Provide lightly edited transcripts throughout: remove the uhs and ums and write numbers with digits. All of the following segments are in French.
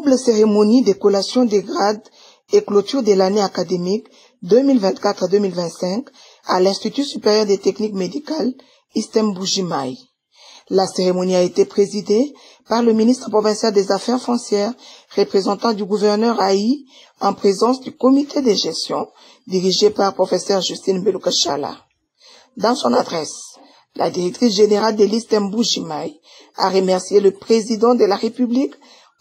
double cérémonie de collation des grades et clôture de l'année académique 2024-2025 à l'Institut supérieur des techniques médicales ISTEM Buji-Mayi. La cérémonie a été présidée par le ministre provincial des Affaires foncières, représentant du gouverneur Haï, en présence du comité de gestion, dirigé par professeur Justine Belou-Kachala. Dans son adresse, la directrice générale de l'ISTEM Buji-Mayi a remercié le président de la République.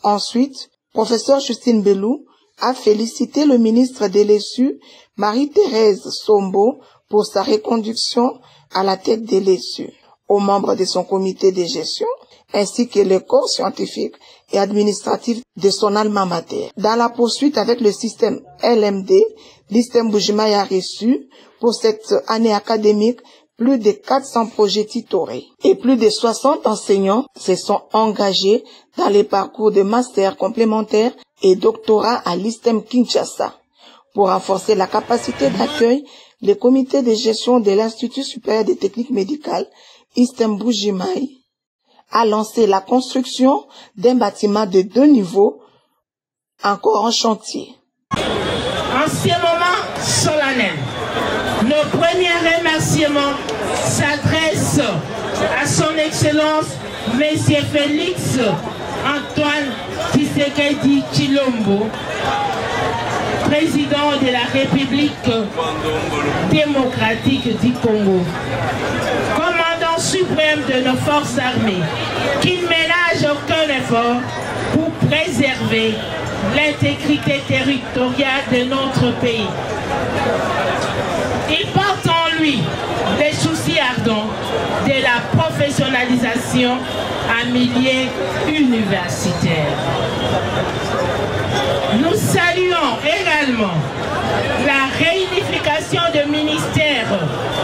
Ensuite, professeur Justine Belou a félicité le ministre de l'ESU, Marie-Thérèse Sombo, pour sa reconduction à la tête de l'ESU, aux membres de son comité de gestion, ainsi que le corps scientifique et administratif de son alma mater. Dans la poursuite avec le système LMD, l'ISTEM Buji-Mayi a reçu, pour cette année académique, plus de 400 projets titorés et plus de 60 enseignants se sont engagés dans les parcours de master complémentaire et doctorat à l'ISTEM Kinshasa. Pour renforcer la capacité d'accueil, le comité de gestion de l'Institut supérieur des techniques médicales ISTEM Buji-Mayi a lancé la construction d'un bâtiment de 2 niveaux encore en chantier. En ce moment solennel, nos premiers remerciements s'adressent à son Excellence Monsieur Félix Antoine Tshisekedi Tshilombo, président de la République démocratique du Congo, commandant suprême de nos forces armées, qui ne ménage aucun effort pour préserver l'intégrité territoriale de notre pays. Il porte en lui les soucis ardents de la professionnalisation en milieu universitaire. Nous saluons également la réunification du ministère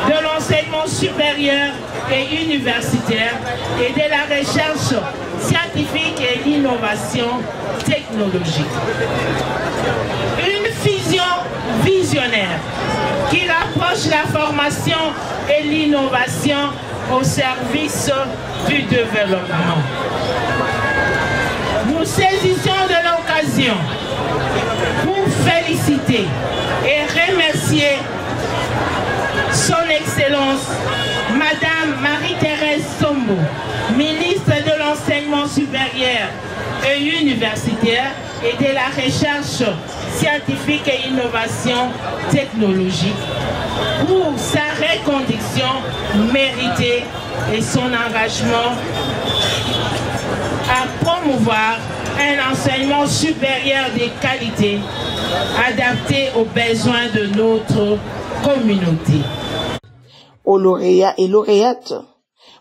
de l'enseignement supérieur et universitaire et de la recherche scientifique et l'innovation technologique. Une fusion visionnaire qui rapproche la formation et l'innovation au service du développement. Nous saisissons de l'occasion pour féliciter et remercier son Excellence Madame Marie-Thérèse Sombo, ministre de l'Enseignement supérieur et universitaire et de la recherche scientifique et innovation technologique, pour sa reconduction méritée et son engagement à promouvoir un enseignement supérieur de qualité adapté aux besoins de notre communauté. Aux lauréats et lauréates,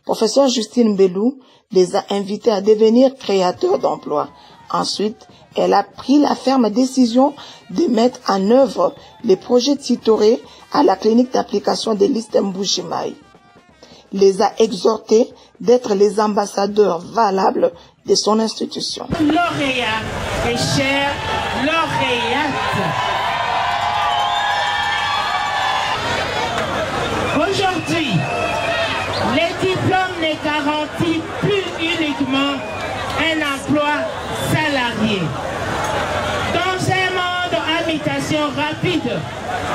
professeur Justine Belou les a invités à devenir créateurs d'emplois. Ensuite, elle a pris la ferme décision de mettre en œuvre les projets titorés à la clinique d'application de l'ISTEM Buji-Mayi. Les a exhortés d'être les ambassadeurs valables de son institution. Lauréats et chers lauréates, aujourd'hui, les diplômes ne garantissent plus uniquement un emploi salarié. Dans un monde à mutation rapide,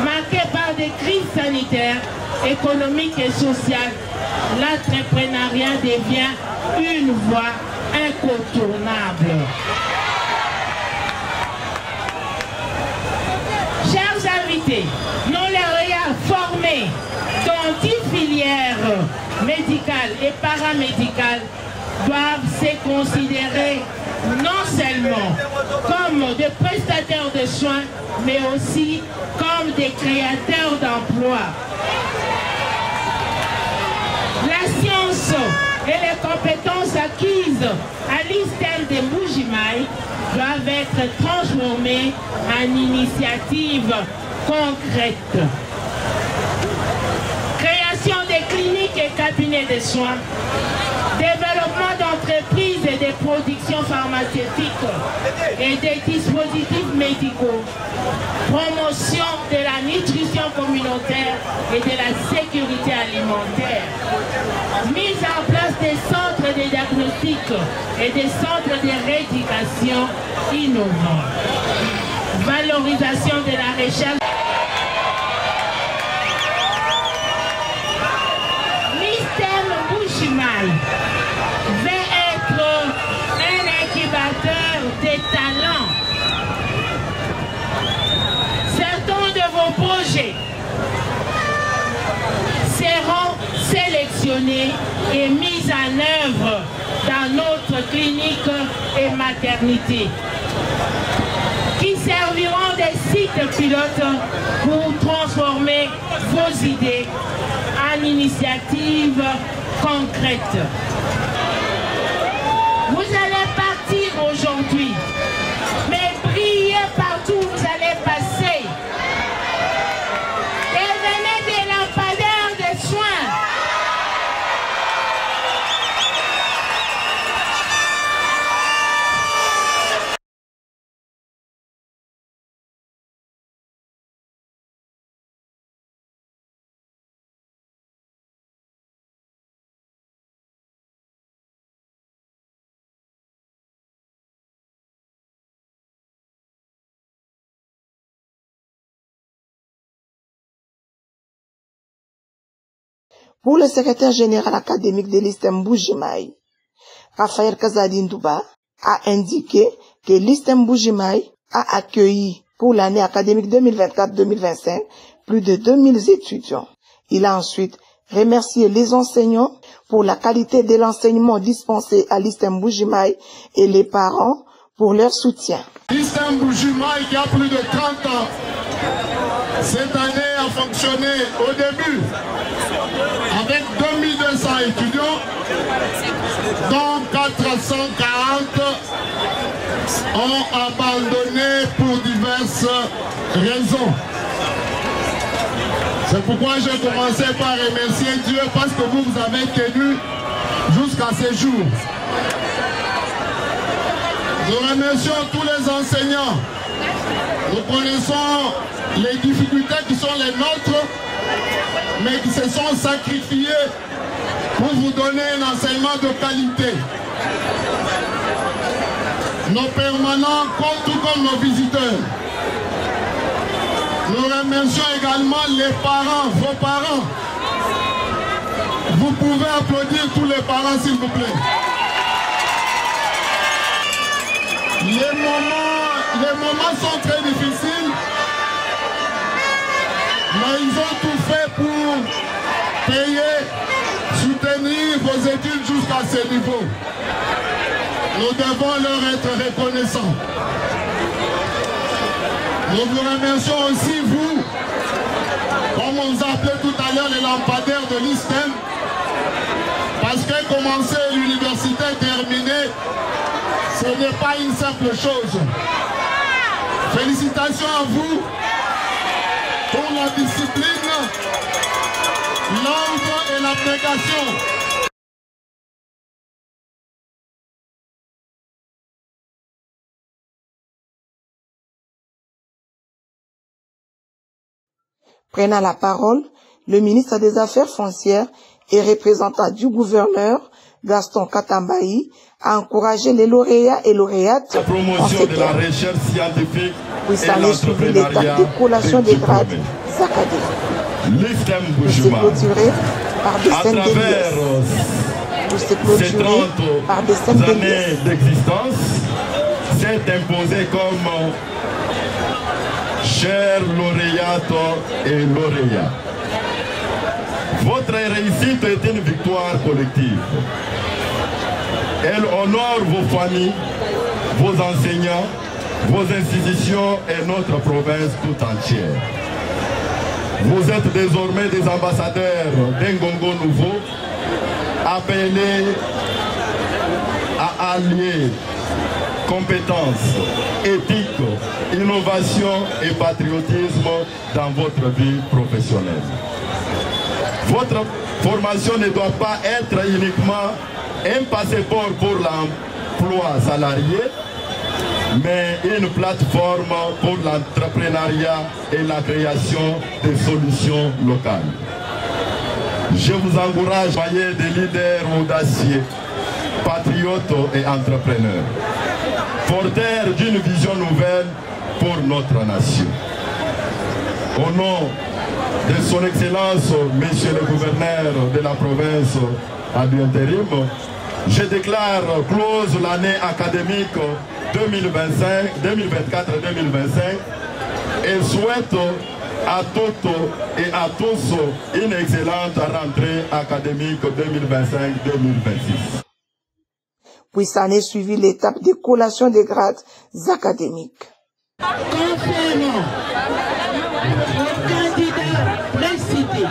marqué par des crises sanitaires, économiques et sociales, l'entrepreneuriat devient une voie incontournable. Chers invités, nos lauréats formés dans 10 filières médicales et paramédicales doivent se considérer non seulement comme des prestataires de soins, mais aussi comme des créateurs d'emplois. La science et les compétences acquises à l'ISTEM de Buji-Mayi doivent être transformées en initiatives concrètes. Création des cliniques et cabinets de soins, développement d'entreprises et de productions pharmaceutiques et des dispositifs médicaux, promotion de la nutrition communautaire et de la sécurité alimentaire, mise en place des centres de diagnostic et des centres de rééducation innovants. Valorisation de la recherche. L'ISTEM Bujimayi va être un incubateur de talents. Certains de vos projets seront sélectionnés et mis en œuvre dans notre clinique et maternité, qui serviront des sites pilotes pour transformer vos idées en initiatives concrètes. Vous allez partir aujourd'hui, mais brillez partout où vous allez passer. Devenez des lampadaires de soins. Pour le secrétaire général académique de l'ISTEM Bujimayi, Raphaël Kazadi-Ndouba, a indiqué que l'ISTEM Bujimayi a accueilli pour l'année académique 2024-2025 plus de 2000 étudiants. Il a ensuite remercié les enseignants pour la qualité de l'enseignement dispensé à l'ISTEM Bujimayi et les parents pour leur soutien. L'ISTEM Bujimayi qui a plus de 30 ans, cette année a fonctionné au début avec 2200 étudiants, dont 440 ont abandonné pour diverses raisons. C'est pourquoi j'ai commencé par remercier Dieu parce que vous avez tenu jusqu'à ce jour. Nous remercions tous les enseignants. Nous connaissons les difficultés qui sont les nôtres, mais qui se sont sacrifiés pour vous donner un enseignement de qualité. Nos permanents, tout comme nos visiteurs. Nous remercions également les parents, vos parents. Vous pouvez applaudir tous les parents, s'il vous plaît. Les moments sont très difficiles, mais ils ont tout fait pour payer, soutenir vos études jusqu'à ce niveau. Nous devons leur être reconnaissants. Nous vous remercions aussi, vous, comme on vous appelait tout à l'heure les lampadaires de l'ISTEM, parce que commencer l'université, terminer, ce n'est pas une simple chose. Félicitations à vous pour la discipline, l'ordre et l'abnégation. Prenant la parole, le ministre des Affaires foncières et représentant du gouverneur, Gaston Katambayi, a encouragé les lauréats et lauréates en ces de la recherche scientifique puis s'en est suivi l'étape de collation des grades académiques. L'ISTEM Pour se clôturer par des scènes d'élite. Pour se clôturer par des scènes années d'existence, s'est imposé comme chers lauréates et lauréats. Votre réussite est une victoire collective. Elle honore vos familles, vos enseignants, vos institutions et notre province tout entière. Vous êtes désormais des ambassadeurs d'un Congo nouveau, appelés à allier compétences, éthique, innovation et patriotisme dans votre vie professionnelle. Votre formation ne doit pas être uniquement un passeport pour l'emploi salarié, mais une plateforme pour l'entrepreneuriat et la création de solutions locales. Je vous encourage à soyez des leaders audacieux patriotes et entrepreneurs, porteurs d'une vision nouvelle pour notre nation. Au nom de son Excellence, Monsieur le Gouverneur de la province à l'intérim, je déclare close l'année académique 2024-2025 et souhaite à toutes et à tous une excellente rentrée académique 2025-2026. Puis s'en est suivi l'étape de collation des grades académiques. Confirmons au candidat précité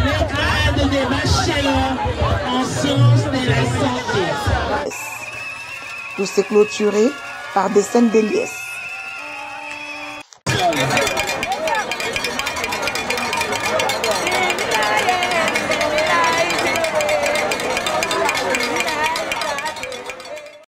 le grade de bachelor en sciences de la santé. Tout s'est clôturé par des scènes de liesse.